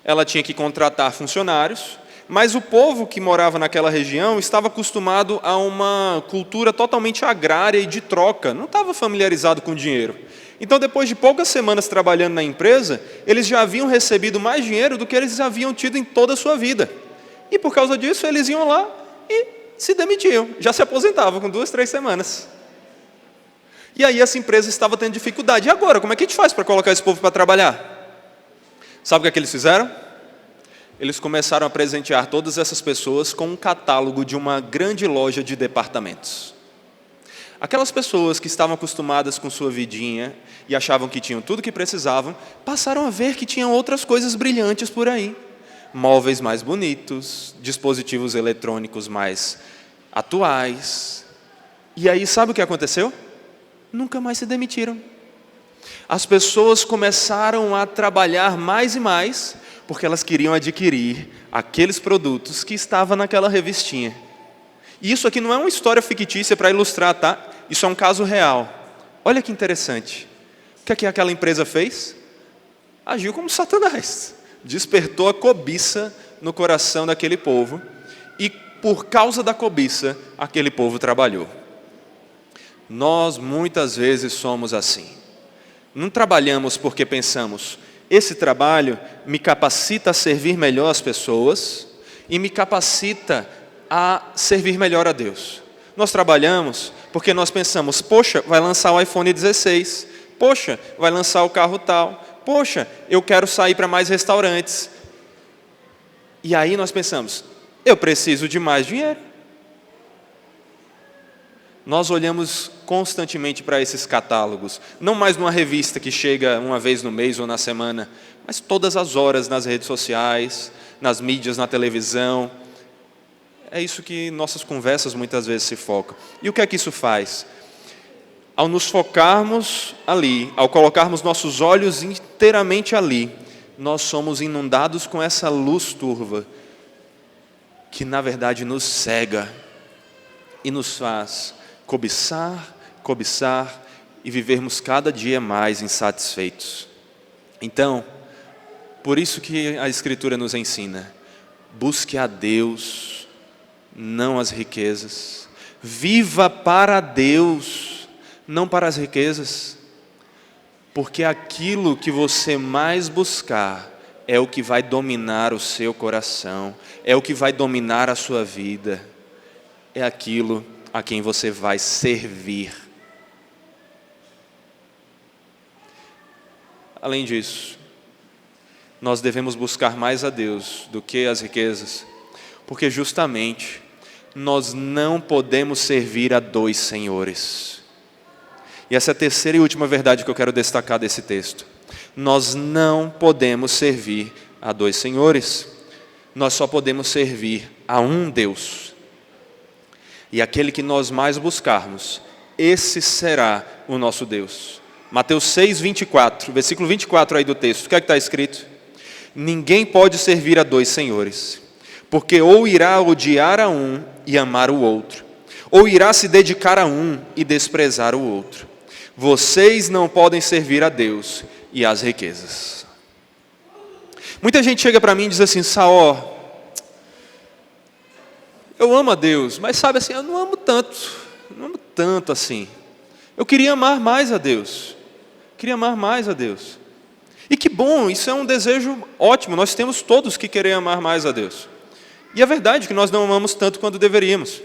Ela tinha que contratar funcionários, mas o povo que morava naquela região estava acostumado a uma cultura totalmente agrária e de troca, não estava familiarizado com dinheiro. Então, depois de poucas semanas trabalhando na empresa, eles já haviam recebido mais dinheiro do que eles haviam tido em toda a sua vida. E por causa disso, eles iam lá e se demitiam, já se aposentavam com 2, 3 semanas. E aí essa empresa estava tendo dificuldade. E agora, como é que a gente faz para colocar esse povo para trabalhar? Sabe o que eles fizeram? Eles começaram a presentear todas essas pessoas com um catálogo de uma grande loja de departamentos. Aquelas pessoas que estavam acostumadas com sua vidinha e achavam que tinham tudo o que precisavam, passaram a ver que tinham outras coisas brilhantes por aí. Móveis mais bonitos, dispositivos eletrônicos mais atuais. E aí, sabe o que aconteceu? Nunca mais se demitiram. As pessoas começaram a trabalhar mais e mais, porque elas queriam adquirir aqueles produtos que estavam naquela revistinha. E isso aqui não é uma história fictícia para ilustrar, tá? Isso é um caso real. Olha que interessante. O que é que aquela empresa fez? Agiu como Satanás. Despertou a cobiça no coração daquele povo. E por causa da cobiça, aquele povo trabalhou. Nós muitas vezes somos assim. Não trabalhamos porque pensamos, esse trabalho me capacita a servir melhor as pessoas e me capacita a servir melhor a Deus. Nós trabalhamos porque nós pensamos, poxa, vai lançar o iPhone 16, poxa, vai lançar o carro tal, poxa, eu quero sair para mais restaurantes. E aí nós pensamos, eu preciso de mais dinheiro. Nós olhamos constantemente para esses catálogos, não mais numa revista que chega uma vez no mês ou na semana, mas todas as horas nas redes sociais, nas mídias, na televisão. É isso que nossas conversas muitas vezes se focam. E o que é que isso faz? Ao nos focarmos ali, ao colocarmos nossos olhos inteiramente ali, nós somos inundados com essa luz turva, que na verdade nos cega e nos faz cobiçar, cobiçar e vivermos cada dia mais insatisfeitos. Então, por isso que a Escritura nos ensina, busque a Deus, não as riquezas. Viva para Deus, não para as riquezas. Porque aquilo que você mais buscar é o que vai dominar o seu coração, é o que vai dominar a sua vida, é aquilo a quem você vai servir. Além disso, nós devemos buscar mais a Deus do que as riquezas, porque justamente nós não podemos servir a 2 senhores. E essa é a terceira e última verdade que eu quero destacar desse texto. Nós não podemos servir a 2 senhores, nós só podemos servir a um Deus. E aquele que nós mais buscarmos, esse será o nosso Deus. Mateus 6, 24, versículo 24 aí do texto, o que é que está escrito? Ninguém pode servir a 2 senhores, porque ou irá odiar a um e amar o outro, ou irá se dedicar a um e desprezar o outro. Vocês não podem servir a Deus e às riquezas. Muita gente chega para mim e diz assim: Saó, eu amo a Deus, mas sabe assim, eu não amo tanto assim. Eu queria amar mais a Deus. E que bom, isso é um desejo ótimo, nós temos todos que querer amar mais a Deus. E é verdade que nós não amamos tanto quanto deveríamos.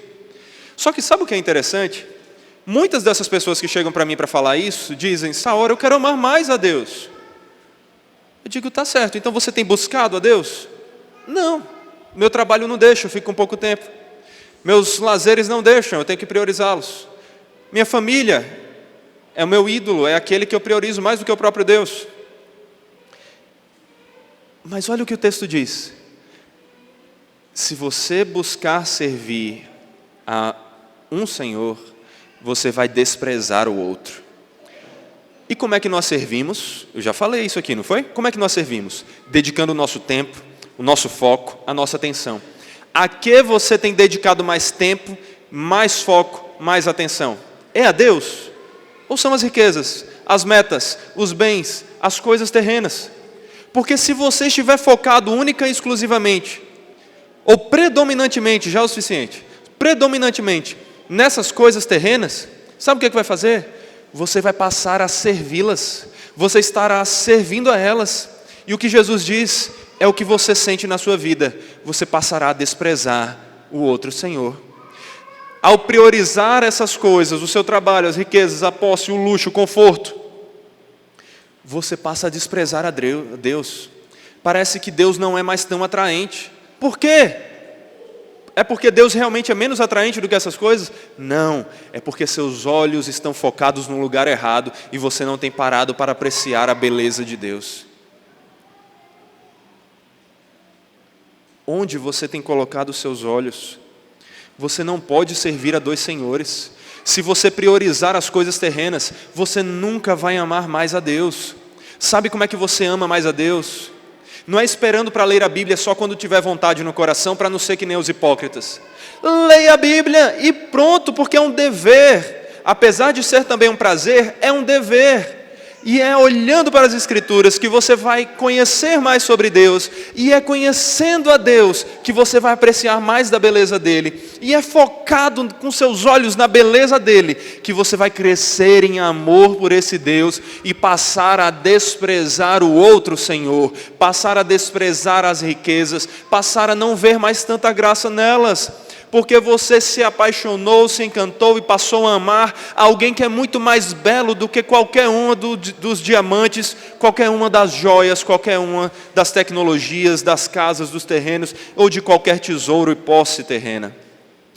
Só que sabe o que é interessante? Muitas dessas pessoas que chegam para mim para falar isso, dizem: Saó, eu quero amar mais a Deus. Eu digo: tá certo, então você tem buscado a Deus? Não, meu trabalho não deixa, eu fico com pouco tempo. Meus lazeres não deixam, eu tenho que priorizá-los. Minha família é o meu ídolo, é aquele que eu priorizo mais do que o próprio Deus. Mas olha o que o texto diz: se você buscar servir a um Senhor, você vai desprezar o outro. E como é que nós servimos? Eu já falei isso aqui, não foi? Como é que nós servimos? Dedicando o nosso tempo, o nosso foco, a nossa atenção. A que você tem dedicado mais tempo, mais foco, mais atenção? É a Deus? Ou são as riquezas, as metas, os bens, as coisas terrenas? Porque se você estiver focado única e exclusivamente, ou predominantemente, já é o suficiente, predominantemente nessas coisas terrenas, sabe o que vai fazer? Você vai passar a servi-las, você estará servindo a elas. E o que Jesus diz é o que você sente na sua vida: você passará a desprezar o outro Senhor. Ao priorizar essas coisas, o seu trabalho, as riquezas, a posse, o luxo, o conforto, você passa a desprezar a Deus. Parece que Deus não é mais tão atraente. Por quê? É porque Deus realmente é menos atraente do que essas coisas? Não, é porque seus olhos estão focados no lugar errado e você não tem parado para apreciar a beleza de Deus. Onde você tem colocado os seus olhos? Você não pode servir a dois senhores. Se você priorizar as coisas terrenas, você nunca vai amar mais a Deus. Sabe como é que você ama mais a Deus? Não é esperando para ler a Bíblia só quando tiver vontade no coração, para não ser que nem os hipócritas. Leia a Bíblia e pronto, porque é um dever. Apesar de ser também um prazer, é um dever. E é olhando para as Escrituras que você vai conhecer mais sobre Deus. E é conhecendo a Deus que você vai apreciar mais da beleza dEle. E é focado com seus olhos na beleza dEle que você vai crescer em amor por esse Deus e passar a desprezar o outro Senhor, passar a desprezar as riquezas, passar a não ver mais tanta graça nelas. Porque você se apaixonou, se encantou e passou a amar alguém que é muito mais belo do que qualquer uma dos diamantes, qualquer uma das joias, qualquer uma das tecnologias, das casas, dos terrenos, ou de qualquer tesouro e posse terrena.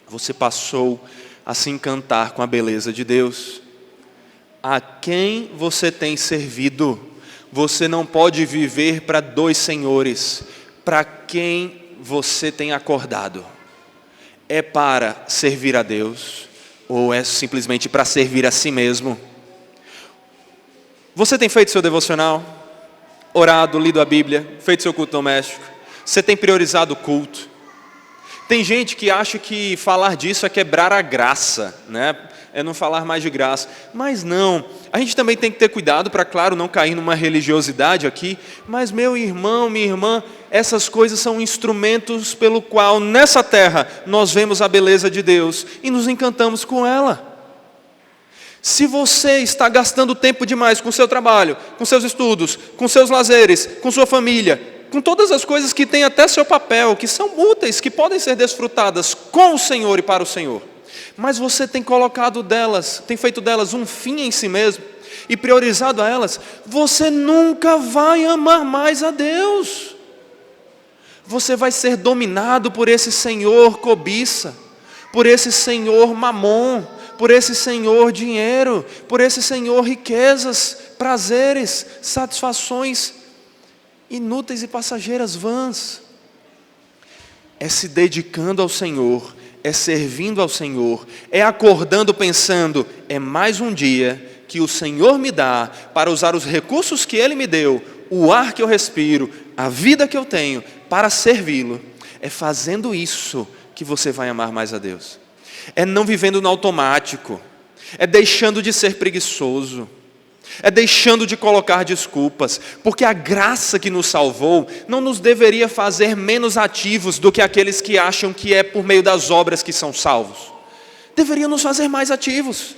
Você passou a se encantar com a beleza de Deus. A quem você tem servido? Você não pode viver para dois senhores. Para quem você tem acordado? É para servir a Deus ou é simplesmente para servir a si mesmo? Você tem feito seu devocional, orado, lido a Bíblia, feito seu culto doméstico? Você tem priorizado o culto? Tem gente que acha que falar disso é quebrar a graça, né? É não falar mais de graça. Mas não, a gente também tem que ter cuidado para, claro, não cair numa religiosidade aqui. Mas meu irmão, minha irmã, essas coisas são instrumentos pelo qual nessa terra nós vemos a beleza de Deus e nos encantamos com ela. Se você está gastando tempo demais com o seu trabalho, com seus estudos, com seus lazeres, com sua família, com todas as coisas que têm até seu papel, que são úteis, que podem ser desfrutadas com o Senhor e para o Senhor, mas você tem colocado delas, tem feito delas um fim em si mesmo e priorizado a elas, você nunca vai amar mais a Deus. Você vai ser dominado por esse senhor cobiça, por esse senhor mamon, por esse senhor dinheiro, por esse senhor riquezas, prazeres, satisfações inúteis e passageiras vãs. É se dedicando ao Senhor, é servindo ao Senhor, é acordando pensando, é mais um dia que o Senhor me dá para usar os recursos que Ele me deu, o ar que eu respiro, a vida que eu tenho, para servi-lo. É fazendo isso que você vai amar mais a Deus. É não vivendo no automático, é deixando de ser preguiçoso, É deixando de colocar desculpas, porque a graça que nos salvou não nos deveria fazer menos ativos do que aqueles que acham que é por meio das obras que são salvos. Deveria nos fazer mais ativos,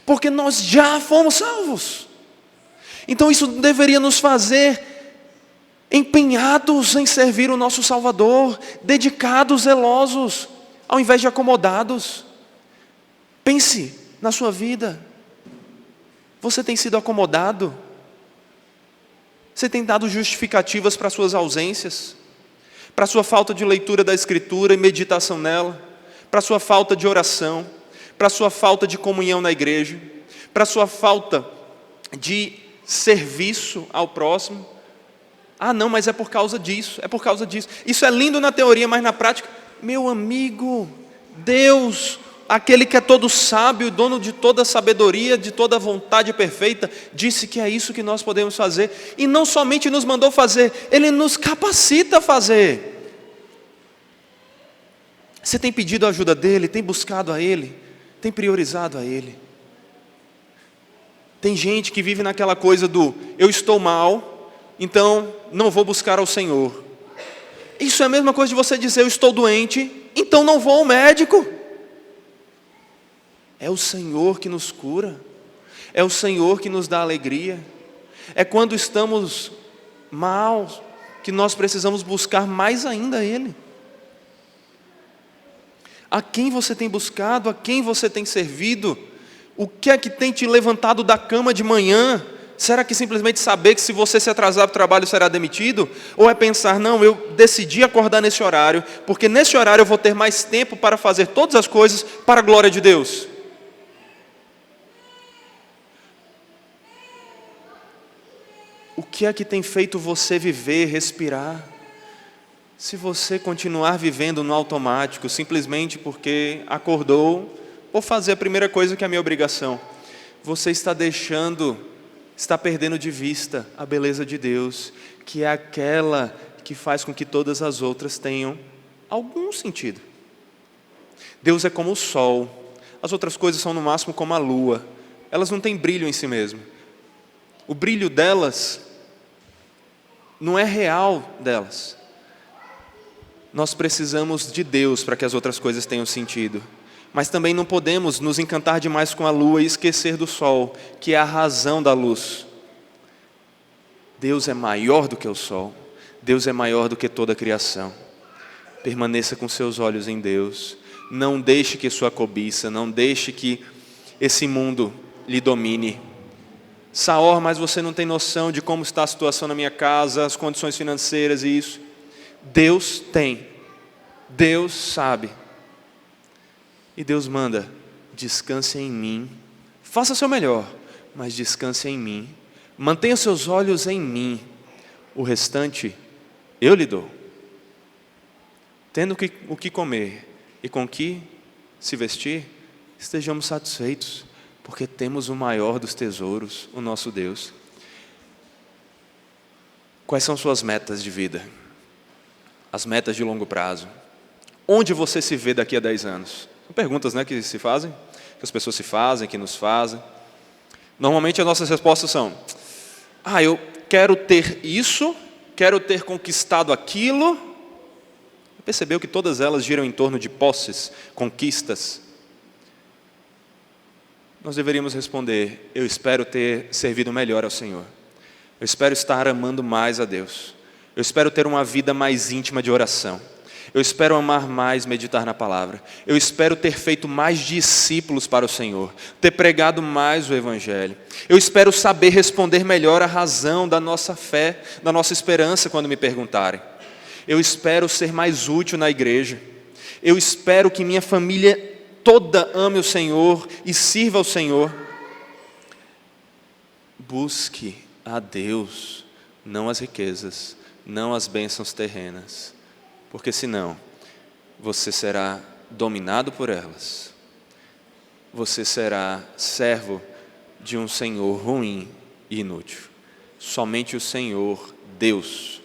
porque nós já fomos salvos. Então isso deveria nos fazer empenhados em servir o nosso Salvador, dedicados, zelosos, ao invés de acomodados. Pense na sua vida. Você tem sido acomodado? Você tem dado justificativas para suas ausências? Para sua falta de leitura da Escritura e meditação nela? Para sua falta de oração? Para sua falta de comunhão na igreja? Para sua falta de serviço ao próximo? Ah, não, mas é por causa disso, é por causa disso. Isso é lindo na teoria, mas na prática, meu amigo, Deus, aquele que é todo sábio, dono de toda sabedoria, de toda vontade perfeita, disse que é isso que nós podemos fazer. E não somente nos mandou fazer, Ele nos capacita a fazer. Você tem pedido a ajuda dEle, tem buscado a Ele, tem priorizado a Ele. Tem gente que vive naquela coisa do, eu estou mal, então não vou buscar ao Senhor. Isso é a mesma coisa de você dizer, eu estou doente, então não vou ao médico. É o Senhor que nos cura, é o Senhor que nos dá alegria. É quando estamos mal que nós precisamos buscar mais ainda Ele. A quem você tem buscado, a quem você tem servido? O que é que tem te levantado da cama de manhã? Será que simplesmente saber que se você se atrasar para o trabalho será demitido? Ou é pensar, não, eu decidi acordar nesse horário, porque nesse horário eu vou ter mais tempo para fazer todas as coisas para a glória de Deus? O que é que tem feito você viver, respirar? Se você continuar vivendo no automático, simplesmente porque acordou, vou fazer a primeira coisa que é a minha obrigação, você está perdendo de vista a beleza de Deus, que é aquela que faz com que todas as outras tenham algum sentido. Deus é como o sol, as outras coisas são no máximo como a lua, elas não têm brilho em si mesmas. O brilho delas não é real delas. Nós precisamos de Deus para que as outras coisas tenham sentido. Mas também não podemos nos encantar demais com a lua e esquecer do sol, que é a razão da luz. Deus é maior do que o sol. Deus é maior do que toda a criação. Permaneça com seus olhos em Deus. Não deixe que sua cobiça, não deixe que esse mundo lhe domine. Saor, mas você não tem noção de como está a situação na minha casa, as condições financeiras e isso. Deus tem. Deus sabe. E Deus manda, descanse em mim. Faça o seu melhor, mas descanse em mim. Mantenha seus olhos em mim. O restante, eu lhe dou. Tendo o que comer e com que se vestir, estejamos satisfeitos, porque temos o maior dos tesouros, o nosso Deus. Quais são suas metas de vida? As metas de longo prazo. Onde você se vê daqui a 10 anos? São perguntas, né, que se fazem, que as pessoas se fazem, que nos fazem. Normalmente as nossas respostas são, eu quero ter isso, quero ter conquistado aquilo. Percebeu que todas elas giram em torno de posses, conquistas? Nós deveríamos responder, eu espero ter servido melhor ao Senhor. Eu espero estar amando mais a Deus. Eu espero ter uma vida mais íntima de oração. Eu espero amar mais, meditar na palavra. Eu espero ter feito mais discípulos para o Senhor, ter pregado mais o Evangelho. Eu espero saber responder melhor a razão da nossa fé, da nossa esperança quando me perguntarem. Eu espero ser mais útil na igreja. Eu espero que minha família toda ame o Senhor e sirva ao Senhor. Busque a Deus, não as riquezas, não as bênçãos terrenas. Porque senão, você será dominado por elas. Você será servo de um Senhor ruim e inútil. Somente o Senhor, Deus,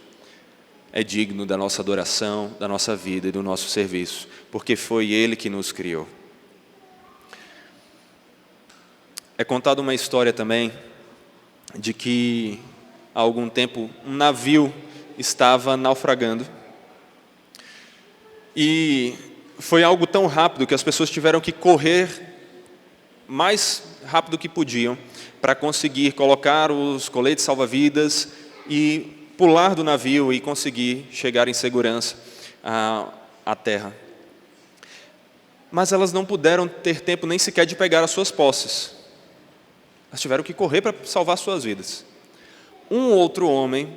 é digno da nossa adoração, da nossa vida e do nosso serviço. Porque foi Ele que nos criou. É contada uma história também de que há algum tempo um navio estava naufragando e foi algo tão rápido que as pessoas tiveram que correr mais rápido que podiam para conseguir colocar os coletes salva-vidas e pular do navio e conseguir chegar em segurança à terra. Mas elas não puderam ter tempo nem sequer de pegar as suas posses. Elas tiveram que correr para salvar suas vidas. Um outro homem,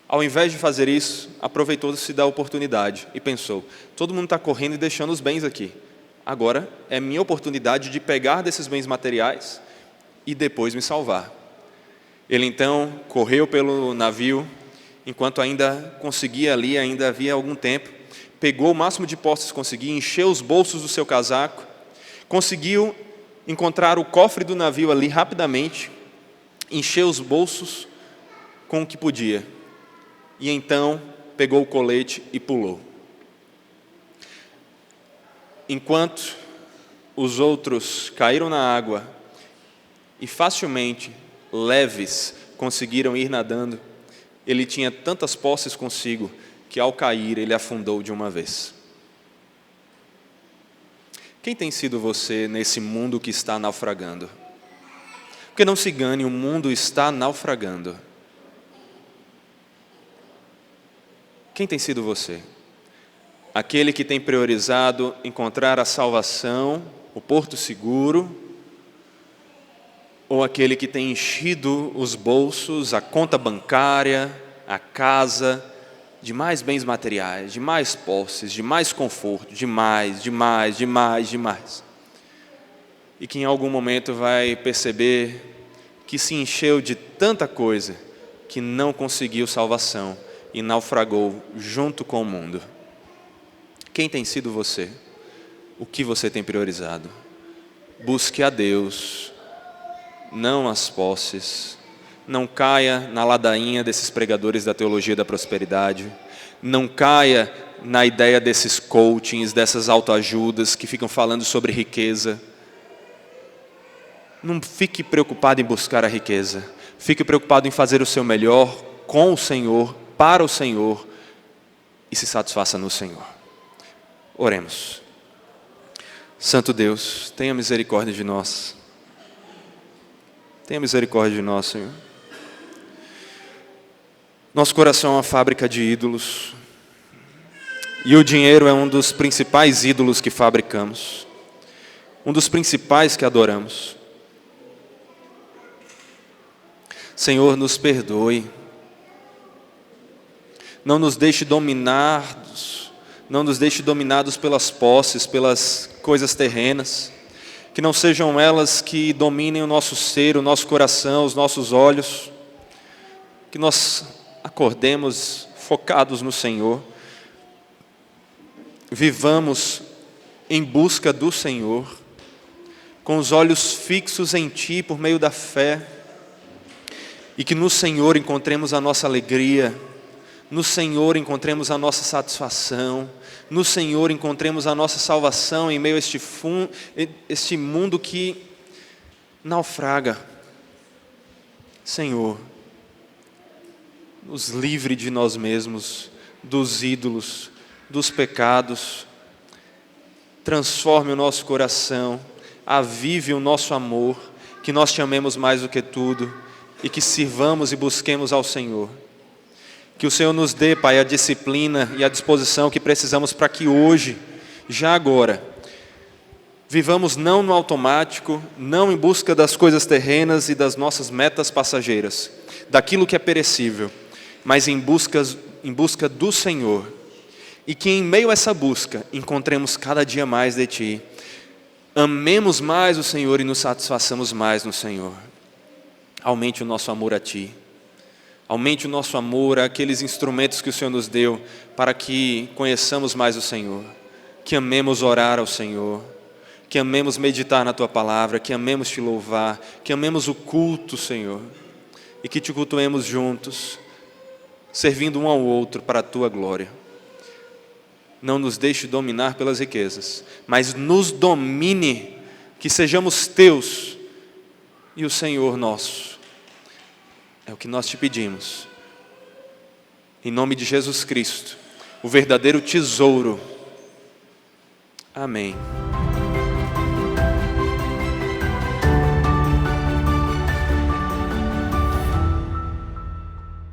ao invés de fazer isso, aproveitou-se da oportunidade e pensou: todo mundo está correndo e deixando os bens aqui. Agora é minha oportunidade de pegar desses bens materiais e depois me salvar. Ele então correu pelo navio, enquanto ainda conseguia ali, ainda havia algum tempo, pegou o máximo de posses que conseguia, encheu os bolsos do seu casaco, conseguiu encontrar o cofre do navio ali rapidamente, encheu os bolsos com o que podia, e então pegou o colete e pulou. Enquanto os outros caíram na água e facilmente, leves, conseguiram ir nadando, ele tinha tantas posses consigo que ao cair ele afundou de uma vez. Quem tem sido você nesse mundo que está naufragando? Porque não se engane, o mundo está naufragando. Quem tem sido você? Aquele que tem priorizado encontrar a salvação, o porto seguro, ou aquele que tem enchido os bolsos, a conta bancária, a casa, de mais bens materiais, de mais posses, de mais conforto, de mais. E que em algum momento vai perceber que se encheu de tanta coisa que não conseguiu salvação e naufragou junto com o mundo. Quem tem sido você? O que você tem priorizado? Busque a Deus, não as posses. Não caia na ladainha desses pregadores da teologia da prosperidade. Não caia na ideia desses coachings, dessas autoajudas que ficam falando sobre riqueza. Não fique preocupado em buscar a riqueza. Fique preocupado em fazer o seu melhor com o Senhor, para o Senhor, e se satisfaça no Senhor. Oremos. Santo Deus, tenha misericórdia de nós. Tenha misericórdia de nós, Senhor. Nosso coração é uma fábrica de ídolos. E o dinheiro é um dos principais ídolos que fabricamos. Um dos principais que adoramos. Senhor, nos perdoe. Não nos deixe dominados. Não nos deixe dominados pelas posses, pelas coisas terrenas. Que não sejam elas que dominem o nosso ser, o nosso coração, os nossos olhos. Que nós acordemos focados no Senhor. Vivamos em busca do Senhor, com os olhos fixos em Ti por meio da fé. E que no Senhor encontremos a nossa alegria, no Senhor encontremos a nossa satisfação, no Senhor encontremos a nossa salvação em meio a este mundo que naufraga. Senhor, nos livre de nós mesmos, dos ídolos, dos pecados. Transforme o nosso coração, avive o nosso amor, que nós te amemos mais do que tudo e que sirvamos e busquemos ao Senhor. Que o Senhor nos dê, Pai, a disciplina e a disposição que precisamos para que hoje, já agora, vivamos não no automático, não em busca das coisas terrenas e das nossas metas passageiras, daquilo que é perecível, mas em busca do Senhor. E que em meio a essa busca, encontremos cada dia mais de Ti. Amemos mais o Senhor e nos satisfaçamos mais no Senhor. Aumente o nosso amor a Ti. Aumente o nosso amor àqueles instrumentos que o Senhor nos deu para que conheçamos mais o Senhor. Que amemos orar ao Senhor. Que amemos meditar na Tua palavra. Que amemos Te louvar. Que amemos o culto, Senhor. E que Te cultuemos juntos, servindo um ao outro para a Tua glória. Não nos deixe dominar pelas riquezas, mas nos domine, que sejamos Teus, e o Senhor nosso. É o que nós te pedimos. Em nome de Jesus Cristo, o verdadeiro tesouro. Amém.